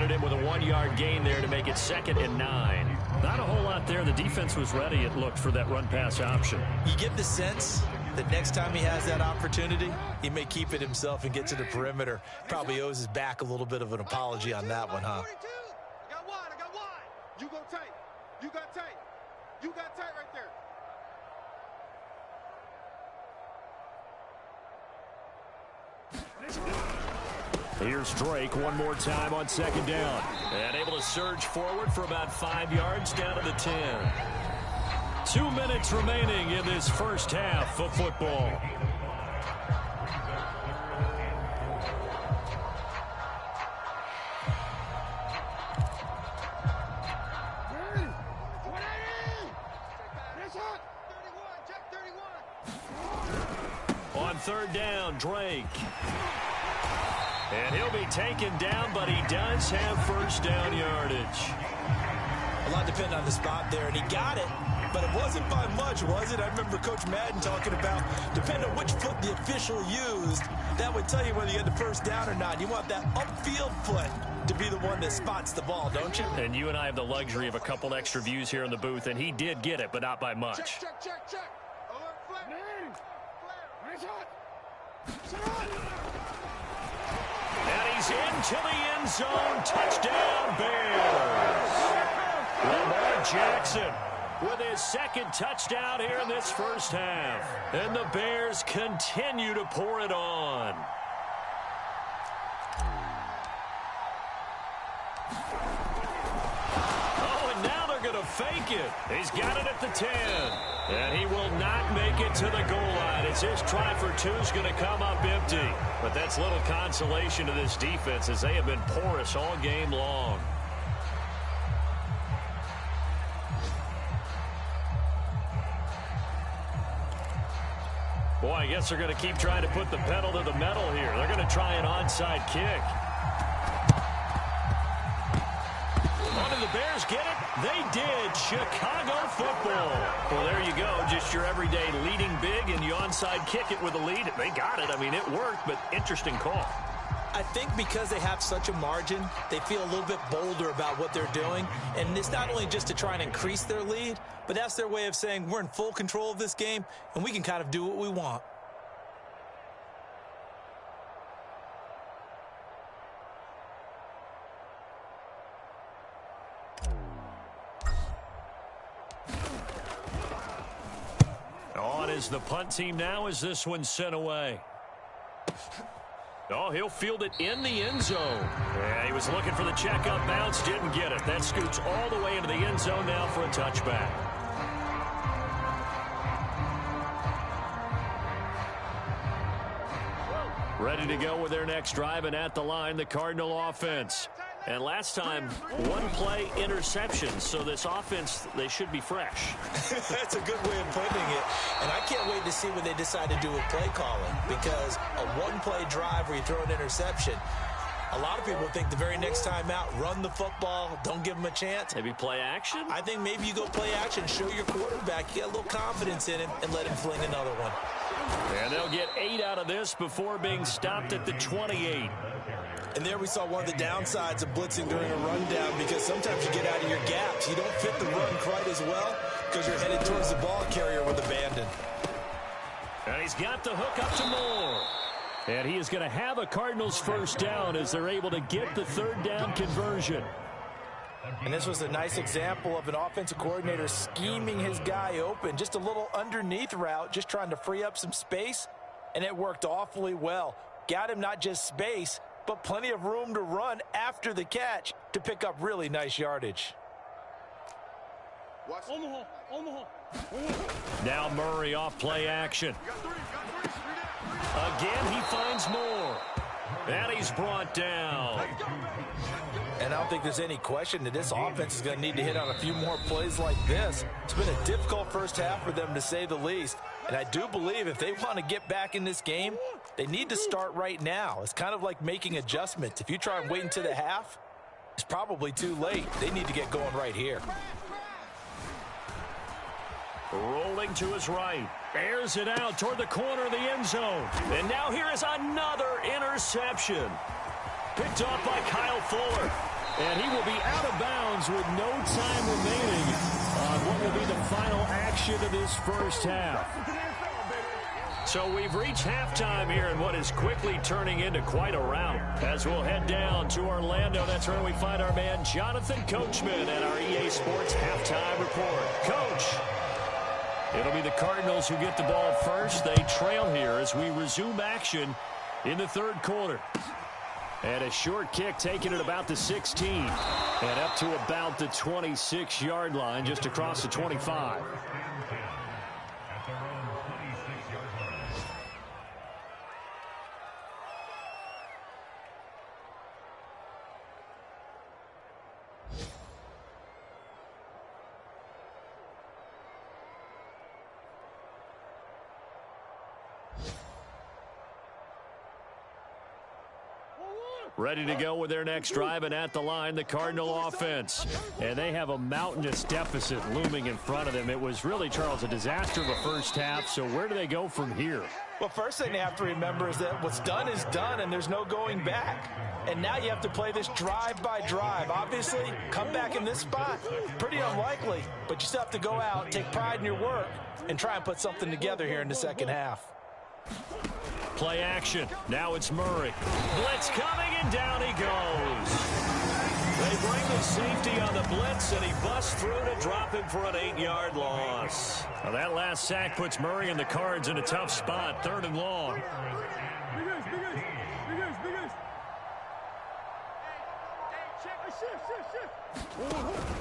grounded him with a 1-yard gain there to make it 2nd and 9. Not a whole lot there. The defense was ready, it looked, for that run-pass option. You get the sense that next time he has that opportunity, he may keep it himself and get to the perimeter. Probably owes his back a little bit of an apology on that one, huh? I got wide. You go tight. You got tight. You got tight right there. Here's Drake one more time on 2nd down. And able to surge forward for about 5 yards down to the 10. 2 minutes remaining in this first half of football. On 3rd down, Drake. And he'll be taken down, but he does have 1st down yardage. A lot depended on the spot there, and he got it, but it wasn't by much, was it? I remember Coach Madden talking about, depending on which foot the official used, that would tell you whether you had the 1st down or not. You want that upfield foot to be the one that spots the ball, don't you? And you and I have the luxury of a couple extra views here in the booth, and he did get it, but not by much. Check. Alert, flat. Nice hot. And he's into the end zone. Touchdown, Bears. Lamar Jackson with his 2nd touchdown here in this first half. And the Bears continue to pour it on. Oh, and now they're going to fake it. He's got it at the 10. And he will not make it to the goal line. It's his try for 2 is going to come up empty. But that's little consolation to this defense as they have been porous all game long. Boy, I guess they're going to keep trying to put the pedal to the metal here. They're going to try an onside kick. Oh, did the Bears get it? They did. Chicago football. Well, there you go. Just your everyday leading big, and you onside kick it with a lead. They got it. I mean, it worked, but interesting call. I think because they have such a margin, they feel a little bit bolder about what they're doing. And it's not only just to try and increase their lead, but that's their way of saying we're in full control of this game, and we can kind of do what we want. On is the punt team now as this one's sent away. Oh, he'll field it in the end zone. Yeah, he was looking for the check-up bounce, didn't get it. That scoots all the way into the end zone now for a touchback. Ready to go with their next drive, and at the line, the Cardinal offense. And last time, 1-play interception, so this offense, they should be fresh. That's a good way of putting it. And I can't wait to see what they decide to do with play calling, because a 1-play drive where you throw an interception, a lot of people think the very next time out, run the football, don't give them a chance. Maybe play action? I think maybe you go play action, show your quarterback, you got a little confidence in him, and let him fling another one. And they'll get 8 out of this before being stopped at the 28. And there we saw one of the downsides of blitzing during a rundown, because sometimes you get out of your gaps. You don't fit the run quite as well because you're headed towards the ball carrier with abandon. And he's got the hook up to Moore. And he is going to have a Cardinals 1st down as they're able to get the 3rd down conversion. And this was a nice example of an offensive coordinator scheming his guy open. Just a little underneath route, just trying to free up some space. And it worked awfully well. Got him not just space, but plenty of room to run after the catch to pick up really nice yardage. Now Murray off play action. Again, he finds Moore. And he's brought down. And I don't think there's any question that this offense is going to need to hit on a few more plays like this. It's been a difficult first half for them, to say the least. And I do believe if they want to get back in this game, they need to start right now. It's kind of like making adjustments. If you try and wait until the half, it's probably too late. They need to get going right here. Rolling to his right. Airs it out toward the corner of the end zone. And now here is another interception. Picked off by Kyle Fuller. And he will be out of bounds with no time remaining on what will be the final action of this first half. So we've reached halftime here in what is quickly turning into quite a rout. As we'll head down to Orlando, that's where we find our man Jonathan Coachman at our EA Sports Halftime Report. Coach, it'll be the Cardinals who get the ball first. They trail here as we resume action in the third quarter. And a short kick taken at about the 16. And up to about the 26-yard line, just across the 25. Ready to go with their next drive, and at the line, the Cardinal offense. And they have a mountainous deficit looming in front of them. It was really, Charles, a disaster of a first half, so where do they go from here? Well, first thing they have to remember is that what's done is done, and there's no going back. And now you have to play this drive by drive. Obviously, come back in this spot, pretty unlikely, but you still have to go out, take pride in your work, and try and put something together here in the second half. Play action. Now it's Murray. Blitz coming, and down he goes. They bring the safety on the blitz, and he busts through to drop him for an 8-yard loss. Now that last sack puts Murray and the Cards in a tough spot, 3rd and long.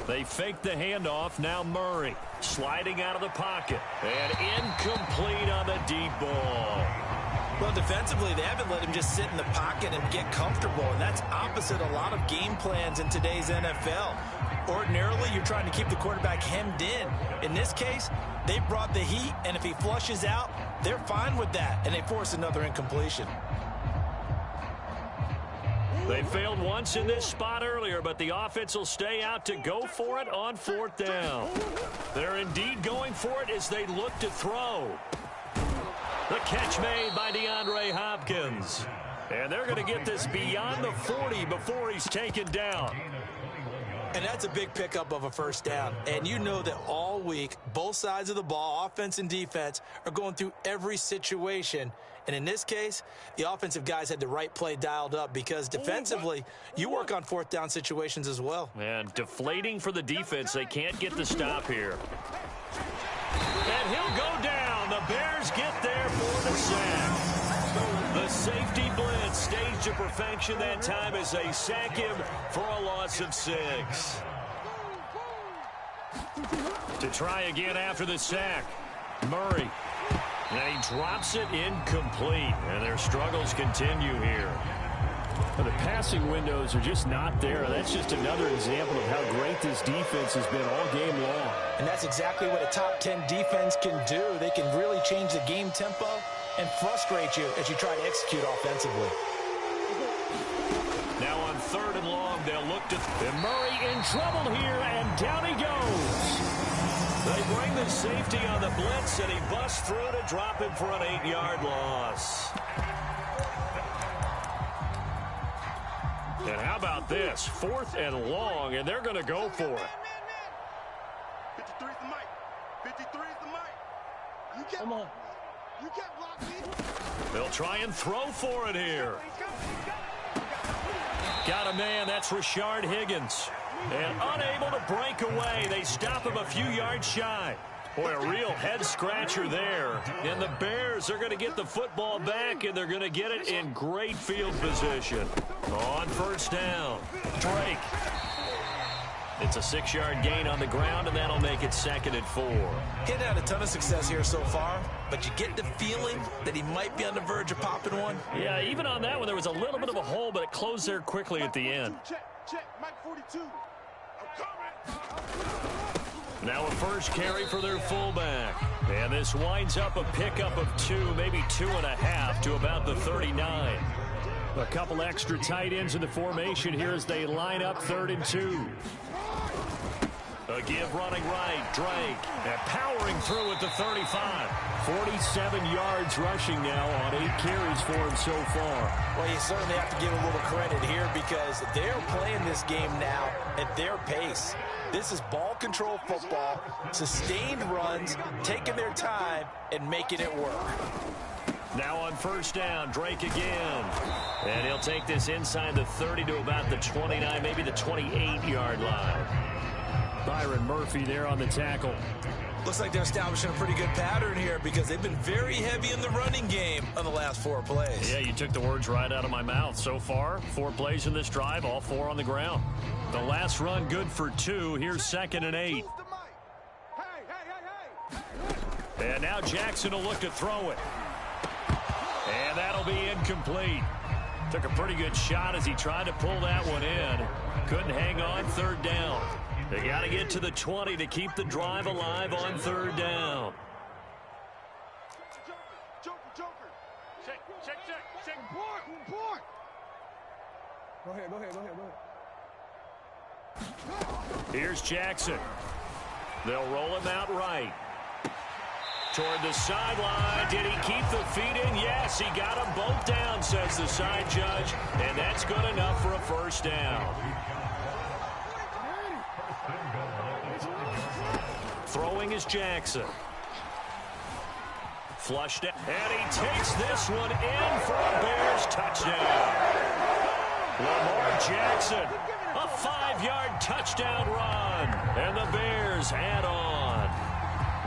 They fake the handoff. Now Murray sliding out of the pocket. And incomplete on the deep ball. Well, defensively, they haven't let him just sit in the pocket and get comfortable, and that's opposite a lot of game plans in today's NFL. Ordinarily, you're trying to keep the quarterback hemmed in. In this case, they brought the heat, and if he flushes out, they're fine with that, and they force another incompletion. They failed once in this spot earlier, but the offense will stay out to go for it on 4th down. They're indeed going for it as they look to throw. The catch made by DeAndre Hopkins. And they're going to get this beyond the 40 before he's taken down. And that's a big pickup of a first down. And you know that all week, both sides of the ball, offense and defense, are going through every situation. And in this case, the offensive guys had the right play dialed up because defensively, you work on 4th down situations as well. And deflating for the defense. They can't get the stop here. And he'll go down. The Bears get there for the sack. The safety blitz staged to perfection that time as they sack him for a loss of 6. To try again after the sack, Murray. And he drops it incomplete. And their struggles continue here. Well, the passing windows are just not there. That's just another example of how great this defense has been all game long. And that's exactly what a top 10 defense can do. They can really change the game tempo and frustrate you as you try to execute offensively. Now on 3rd and long, they'll look to... And Murray in trouble here, and down he goes. They bring the safety on the blitz, and he busts through to drop him for an 8-yard loss. And how about this? 4th and long, and they're going to go for it. 53 is the mic. 53 is the mic. You can't, come on. You can't block me. They'll try and throw for it here. Got a man. That's Rashard Higgins. And unable to break away. They stop him a few yards shy. Boy, a real head-scratcher there. And the Bears are going to get the football back, and they're going to get it in great field position. On 1st down, Drake. It's a 6-yard gain on the ground, and that'll make it 2nd and 4. Getting had a ton of success here so far, but you get the feeling that he might be on the verge of popping one. Yeah, even on that one, there was a little bit of a hole, but it closed there quickly at the end. Check, Mike 42. I'm coming. Now a first carry for their fullback. And this winds up a pickup of 2, maybe 2.5 to about the 39. A couple extra tight ends in the formation here as they line up 3rd and 2. A give running right, Drake. And powering through at the 35. 47 yards rushing now on 8 carries for him so far. Well, you certainly have to give a little credit here because they're playing this game now at their pace. This is ball control football, sustained runs, taking their time and making it work. Now on first down, Drake again. And he'll take this inside the 30 to about the 29, maybe the 28-yard line. Byron Murphy there on the tackle. Looks like they're establishing a pretty good pattern here because they've been very heavy in the running game on the last 4 plays. Yeah, you took the words right out of my mouth. So far, 4 plays in this drive, all 4 on the ground. The last run good for 2. Here's 2nd and 8. And now Jackson will look to throw it. And that'll be incomplete. Took a pretty good shot as he tried to pull that one in. Couldn't hang on 3rd down. They got to get to the 20 to keep the drive alive on 3rd down. Joker. Check. Report. Go ahead. Here's Jackson. They'll roll him out right. Toward the sideline. Did he keep the feet in? Yes, he got them both down, says the side judge. And that's good enough for a first down. Throwing is Jackson. Flushed out. And he takes this one in for a Bears touchdown. Lamar Jackson, a 5-yard touchdown run. And the Bears add on.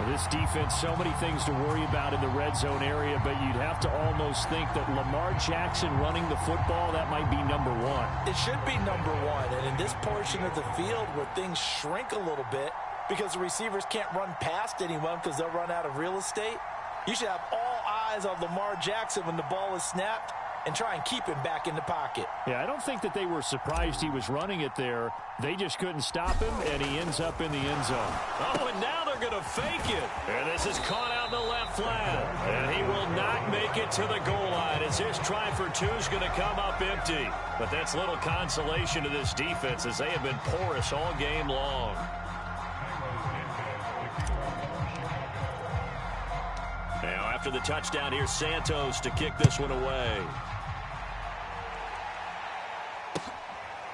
This defense, so many things to worry about in the red zone area, but you'd have to almost think that Lamar Jackson running the football, that might be number 1. It should be number 1, and in this portion of the field where things shrink a little bit because the receivers can't run past anyone because they'll run out of real estate, you should have all eyes on Lamar Jackson when the ball is snapped and try and keep him back in the pocket. Yeah, I don't think that they were surprised he was running it there. They just couldn't stop him, and he ends up in the end zone. Oh, and now they're going to fake it. And this is caught out in the left flat. And he will not make it to the goal line as his try for 2 is going to come up empty. But that's little consolation to this defense as they have been porous all game long. Now, after the touchdown, here's Santos to kick this one away.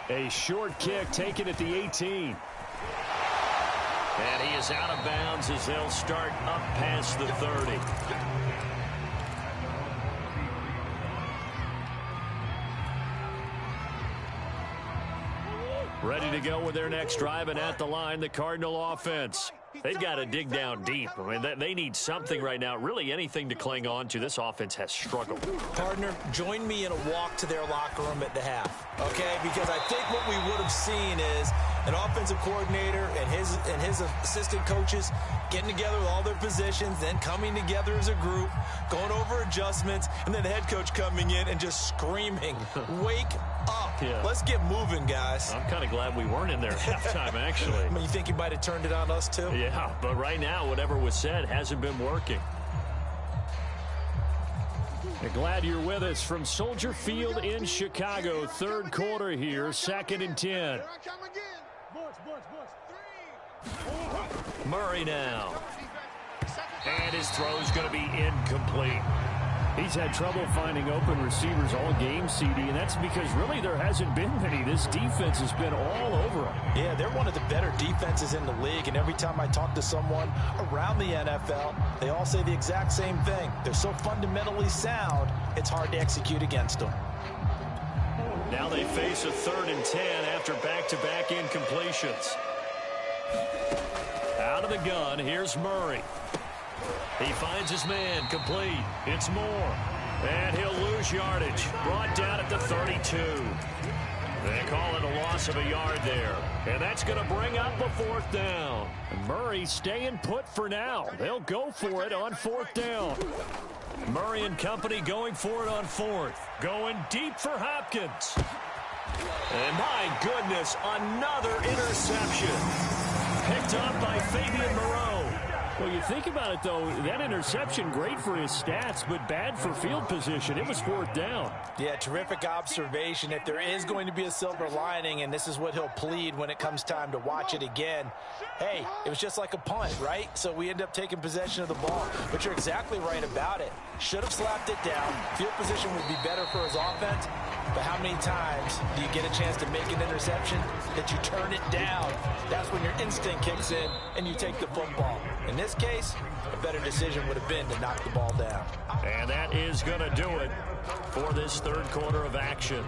A short kick taken at the 18. And he is out of bounds as they'll start up past the 30. Ready to go with their next drive, and at the line, the Cardinal offense. They've got to dig down deep. I mean, they need something right now, really anything to cling on to. This offense has struggled. Partner, join me in a walk to their locker room at the half, okay? Because I think what we would have seen is an offensive coordinator and his assistant coaches getting together with all their positions, then coming together as a group, going over adjustments, and then the head coach coming in and just screaming, wake up. Yeah. Let's get moving, guys. I'm kind of glad we weren't in there at halftime, actually. I mean, you think he might have turned it on us, too? Yeah, but right now, whatever was said hasn't been working. I'm glad you're with us from Soldier Field in Chicago. 3rd quarter here, 2nd and 10. Here I come again. Murray now. And his throw's going to be incomplete. He's had trouble finding open receivers all game, CD, and that's because really there hasn't been many. This defense has been all over them. Yeah, they're one of the better defenses in the league, and every time I talk to someone around the NFL, they all say the exact same thing. They're so fundamentally sound, it's hard to execute against them. Now they face a 3rd and 10 after back-to-back incompletions. Out of the gun, here's Murray. He finds his man, complete. It's Moore. And he'll lose yardage. Brought down at the 32. They call it a loss of a yard there. And that's going to bring up a 4th down. Murray staying put for now. They'll go for it on 4th down. Murray and company going for it on 4th. Going deep for Hopkins. And my goodness, another interception. Picked up by Fabian Moreau. Well, you think about it, though, that interception, great for his stats, but bad for field position. It was 4th down. Yeah, terrific observation. If there is going to be a silver lining, and this is what he'll plead when it comes time to watch it again, hey, it was just like a punt, right? So we end up taking possession of the ball. But you're exactly right about it. Should have slapped it down. Field position would be better for his offense. But how many times do you get a chance to make an interception that you turn it down? That's when your instinct kicks in and you take the football. In this case, a better decision would have been to knock the ball down. And that is going to do it for this 3rd quarter of action.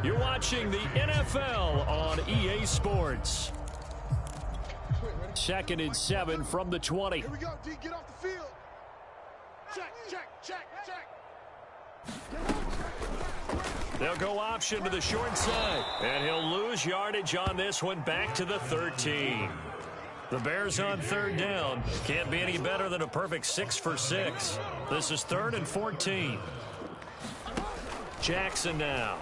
You're watching the NFL on EA Sports. 2nd and 7 from the 20. Here we go, D. Get off the field. Check, check, check, check. They'll go option to the short side. And he'll lose yardage on this one, back to the 13. The Bears on 3rd down. Can't be any better than a perfect 6 for 6. This is 3rd and 14. Jackson now.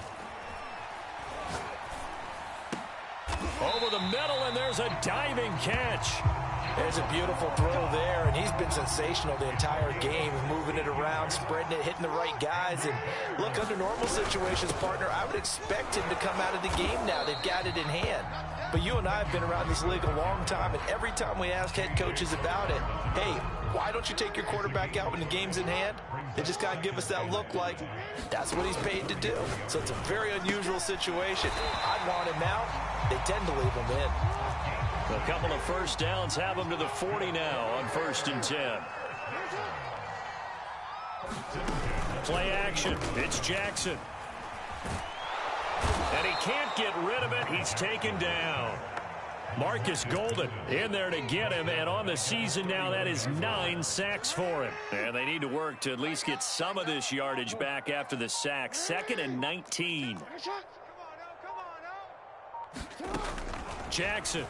Over the middle, and there's a diving catch. There's a beautiful throw there, and he's been sensational the entire game, moving it around, spreading it, hitting the right guys. And look, under normal situations, partner, I would expect him to come out of the game now. They've got it in hand. But you and I have been around this league a long time, and every time we ask head coaches about it, hey, why don't you take your quarterback out when the game's in hand? They just kind of give us that look like that's what he's paid to do. So it's a very unusual situation. I'd want him out. They tend to leave him in. A couple of first downs have him to the 40 now on 1st and 10. Play action. It's Jackson. And he can't get rid of it. He's taken down. Marcus Golden in there to get him. And on the season now, that is 9 sacks for him. And they need to work to at least get some of this yardage back after the sack. 2nd and 19. Jackson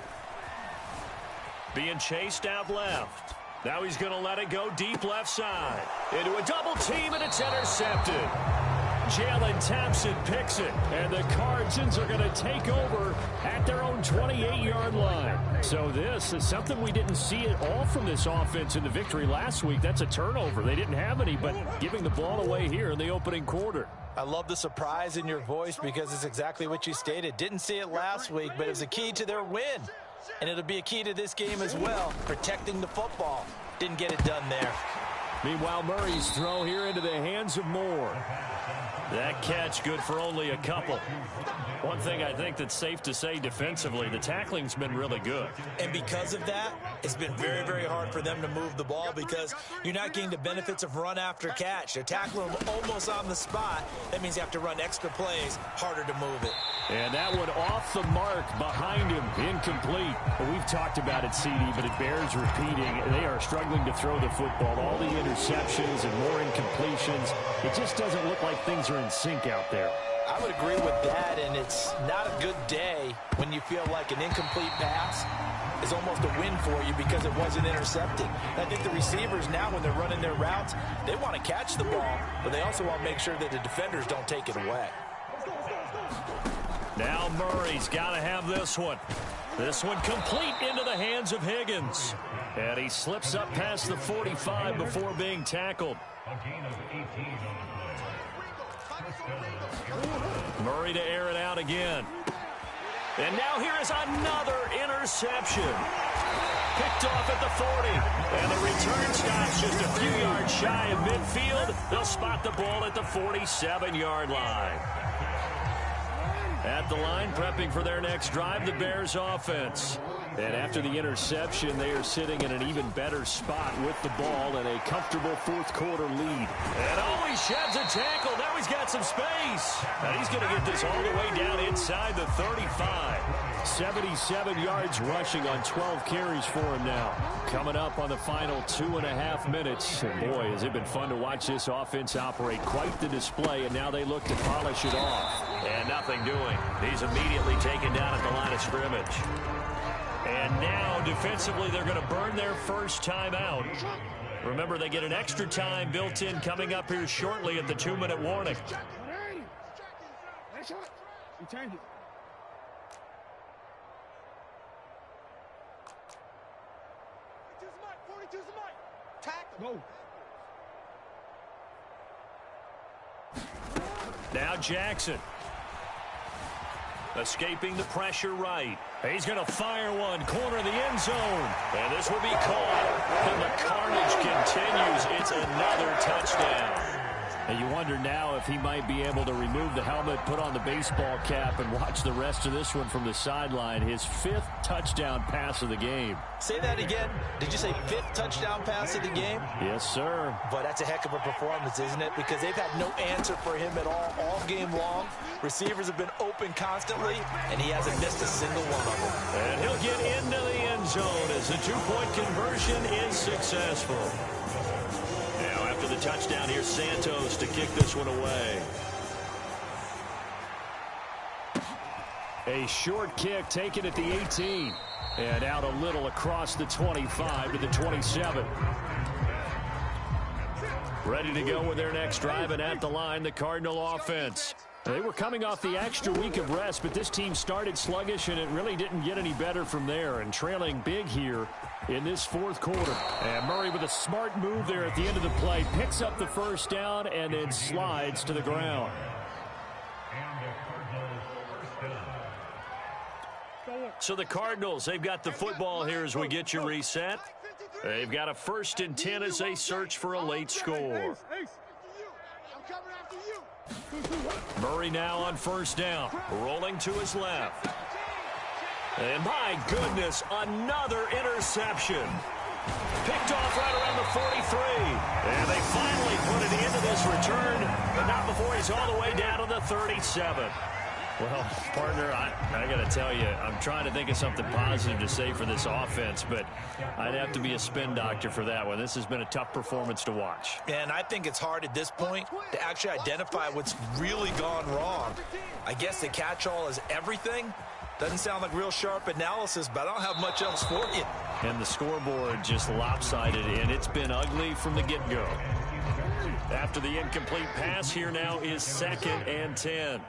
being chased out left. Now he's going to let it go deep left side. Into a double team, and it's intercepted. Jalen Thompson picks it, and the Cardinals are going to take over at their own 28-yard line. So this is something we didn't see at all from this offense in the victory last week. That's a turnover. They didn't have any, but giving the ball away here in the opening quarter. I love the surprise in your voice because it's exactly what you stated. Didn't see it last week, but it was a key to their win. And it'll be a key to this game as well, protecting the football. Didn't get it done there. Meanwhile, Murray's throw here into the hands of Moore. That catch good for only a couple. One thing I think that's safe to say defensively, the tackling's been really good. And because of that, it's been very, very hard for them to move the ball because you're not getting the benefits of run after catch. They're tackling them almost on the spot. That means you have to run extra plays, harder to move it. And that one off the mark behind him, incomplete. Well, we've talked about it, CD, but it bears repeating. They are struggling to throw the football. All the interceptions and more incompletions. It just doesn't look like things are in sync out there. I would agree with that, and it's not a good day when you feel like an incomplete pass is almost a win for you because it wasn't intercepted. And I think the receivers now, when they're running their routes, they want to catch the ball, but they also want to make sure that the defenders don't take it away. Now Murray's got to have this one. This one complete into the hands of Higgins. And he slips up past the 45 before being tackled. Murray to air it out again. And now here is another interception. Picked off at the 40. And the return stops just a few yards shy of midfield. They'll spot the ball at the 47-yard line. At the line, prepping for their next drive, the Bears offense. And after the interception, they are sitting in an even better spot with the ball and a comfortable fourth quarter lead. And oh, he sheds a tackle. Now he's got some space. And he's going to get this all the way down inside the 35. 77 yards rushing on 12 carries for him now. Coming up on the final 2.5 minutes. And boy, has it been fun to watch this offense operate. Quite the display, and now they look to polish it off. And nothing doing. He's immediately taken down at the line of scrimmage. And now, defensively, they're going to burn their first time out. Remember, they get an extra time built in coming up here shortly at the 2-minute warning. Go. Now Jackson. Escaping the pressure right. He's going to fire one. Corner of the end zone. And this will be caught. And the carnage continues. It's another touchdown. And you wonder now if he might be able to remove the helmet, put on the baseball cap, and watch the rest of this one from the sideline. His 5th touchdown pass of the game. Say that again. Did you say 5th touchdown pass of the game? Yes, sir. But that's a heck of a performance, isn't it? Because they've had no answer for him at all game long. Receivers have been open constantly, and he hasn't missed a single one of them. And he'll get into the end zone as the 2-point conversion is successful. Now, after the touchdown, here's Santos to kick this one away. A short kick taken at the 18. And out a little across the 25 to the 27. Ready to go with their next drive, and at the line, the Cardinal offense. They were coming off the extra week of rest, but this team started sluggish, and it really didn't get any better from there. And trailing big here in this 4th quarter. And Murray with a smart move there at the end of the play. Picks up the first down and then slides to the ground. So the Cardinals, they've got the football here as we get you reset. They've got a 1st and 10 as they search for a late score. Murray now on 1st down, rolling to his left. And my goodness, another interception. Picked off right around the 43. And they finally put it into this return, but not before he's all the way down to the 37. Well, partner, I got to tell you, I'm trying to think of something positive to say for this offense, but I'd have to be a spin doctor for that one. This has been a tough performance to watch. And I think it's hard at this point to actually identify what's really gone wrong. I guess the catch-all is everything. Doesn't sound like real sharp analysis, but I don't have much else for you. And the scoreboard just lopsided, and it's been ugly from the get-go. After the incomplete pass, here now is 2nd and 10.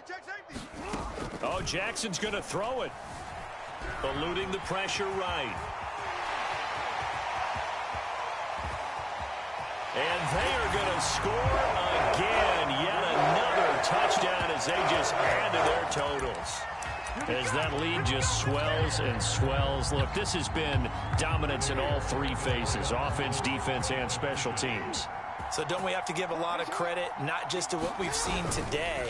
Check safety. Oh, Jackson's going to throw it. Eluding the pressure right. And they are going to score again. Yet another touchdown as they just add to their totals. As that lead just swells and swells. Look, this has been dominance in all 3 phases. Offense, defense, and special teams. So don't we have to give a lot of credit, not just to what we've seen today,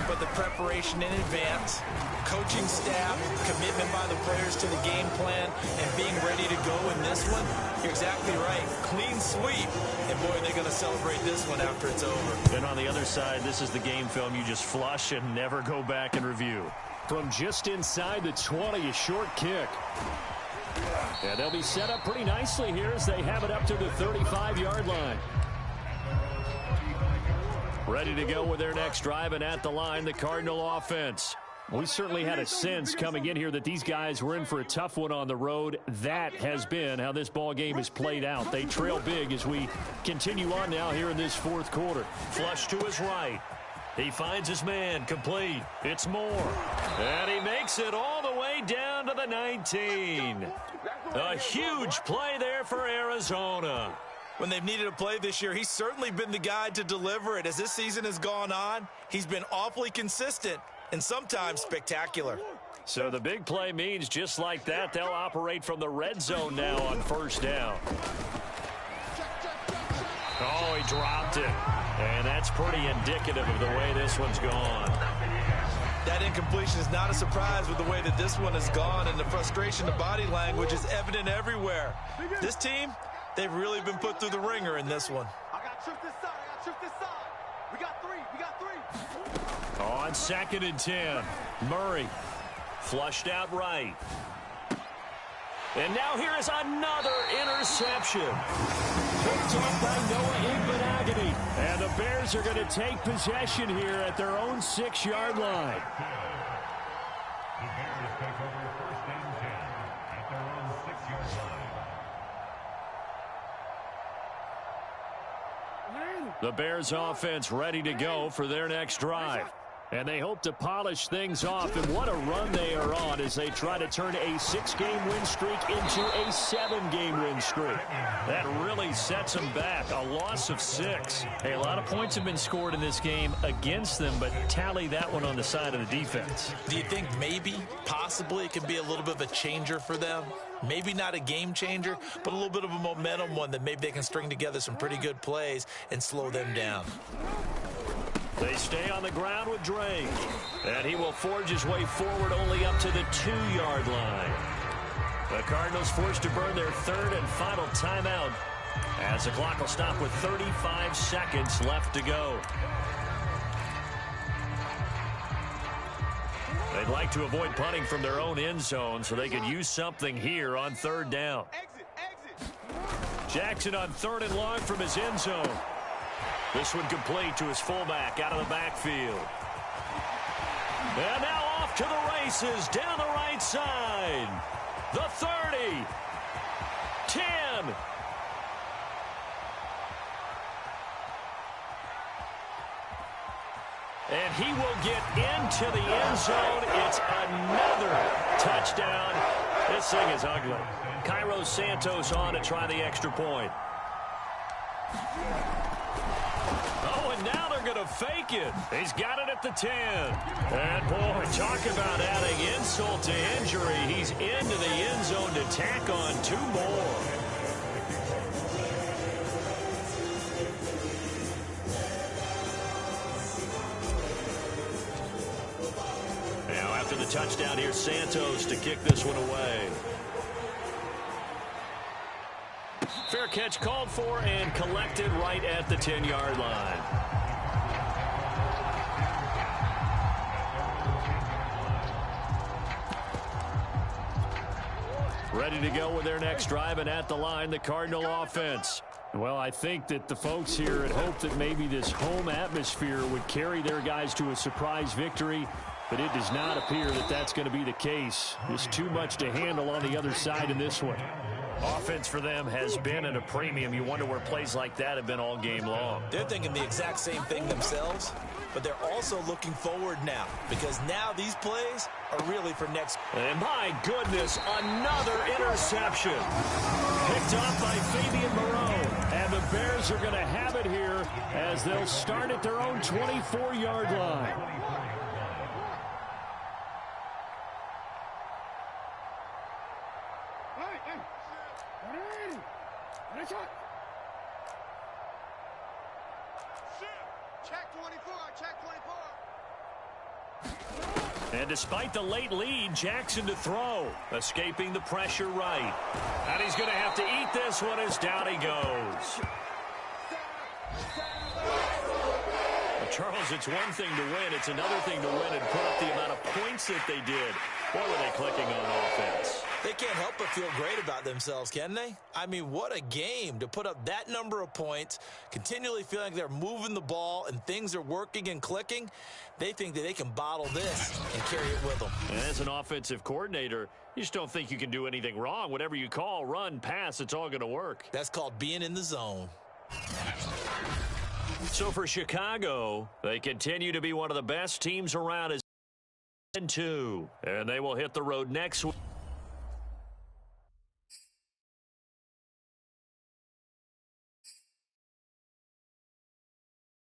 but the preparation in advance, coaching staff, commitment by the players to the game plan, and being ready to go in this one? You're exactly right. Clean sweep. And, boy, they're going to celebrate this one after it's over. And on the other side, this is the game film you just flush and never go back and review. From just inside the 20, a short kick. Yeah, they'll be set up pretty nicely here as they have it up to the 35-yard line. Ready to go with their next drive, and at the line, the Cardinal offense. We certainly had a sense coming in here that these guys were in for a tough one on the road. That has been how this ball game has played out. They trail big as we continue on now here in this 4th quarter. Flush to his right. He finds his man, complete. It's Moore. And he makes it all the way down to the 19. A huge play there for Arizona. When they've needed a play this year, he's certainly been the guy to deliver it. As this season has gone on, he's been awfully consistent and sometimes spectacular. So the big play means just like that, they'll operate from the red zone now on 1st down. Oh, he dropped it. And that's pretty indicative of the way this one's gone. That incompletion is not a surprise with the way that this one has gone, and the frustration, the body language is evident everywhere. This team, they've really been put through the ringer in this one. I got tripped this side. We got three. On 2nd and 10, Murray flushed out right. And now here is another interception. Picked off by Noah Igbenogany. And the Bears are going to take possession here at their own 6-yard line. The Bears take over 1st and 10 at their own 6-yard line. The Bears offense ready to go for their next drive. And they hope to polish things off, and what a run they are on as they try to turn a 6-game win streak into a 7-game win streak. That really sets them back, a loss of 6. Hey, a lot of points have been scored in this game against them, but tally that one on the side of the defense. Do you think maybe, possibly, it could be a little bit of a changer for them? Maybe not a game changer, but a little bit of a momentum one that maybe they can string together some pretty good plays and slow them down. They stay on the ground with Drake. And he will forge his way forward only up to the 2-yard line. The Cardinals forced to burn their 3rd and final timeout as the clock will stop with 35 seconds left to go. They'd like to avoid punting from their own end zone so they could use something here on 3rd down. Jackson on 3rd and long from his end zone. This one complete to his fullback out of the backfield. And now off to the races down the right side. The 30. 10. And he will get into the end zone. It's another touchdown. This thing is ugly. Cairo Santos on to try the extra point. Oh, and now they're going to fake it. He's got it at the 10. And, boy, talk about adding insult to injury. He's into the end zone to tack on 2 more. Now, after the touchdown, here's Santos to kick this one away. Fair catch called for and collected right at the 10-yard line. Ready to go with their next drive, and at the line, the Cardinal offense. Well, I think that the folks here had hoped that maybe this home atmosphere would carry their guys to a surprise victory, but it does not appear that that's going to be the case. There's too much to handle on the other side in this one. Offense for them has been at a premium. You wonder where plays like that have been all game long. They're thinking the exact same thing themselves, but they're also looking forward now because now these plays are really for next. And my goodness, another interception. Picked off by Fabian Moreau. And the Bears are going to have it here as they'll start at their own 24-yard line. Check 24, check 24. And despite the late lead, Jackson to throw, escaping the pressure right. And he's going to have to eat this one as down he goes. Well, Charles, it's one thing to win. It's another thing to win and put up the amount of points that they did. Boy, were they clicking on offense. They can't help but feel great about themselves, can they? I mean, what a game to put up that number of points, continually feeling like they're moving the ball and things are working and clicking. They think that they can bottle this and carry it with them. And as an offensive coordinator, you just don't think you can do anything wrong. Whatever you call, run, pass, it's all going to work. That's called being in the zone. So for Chicago, they continue to be one of the best teams around as 2. And they will hit the road next week.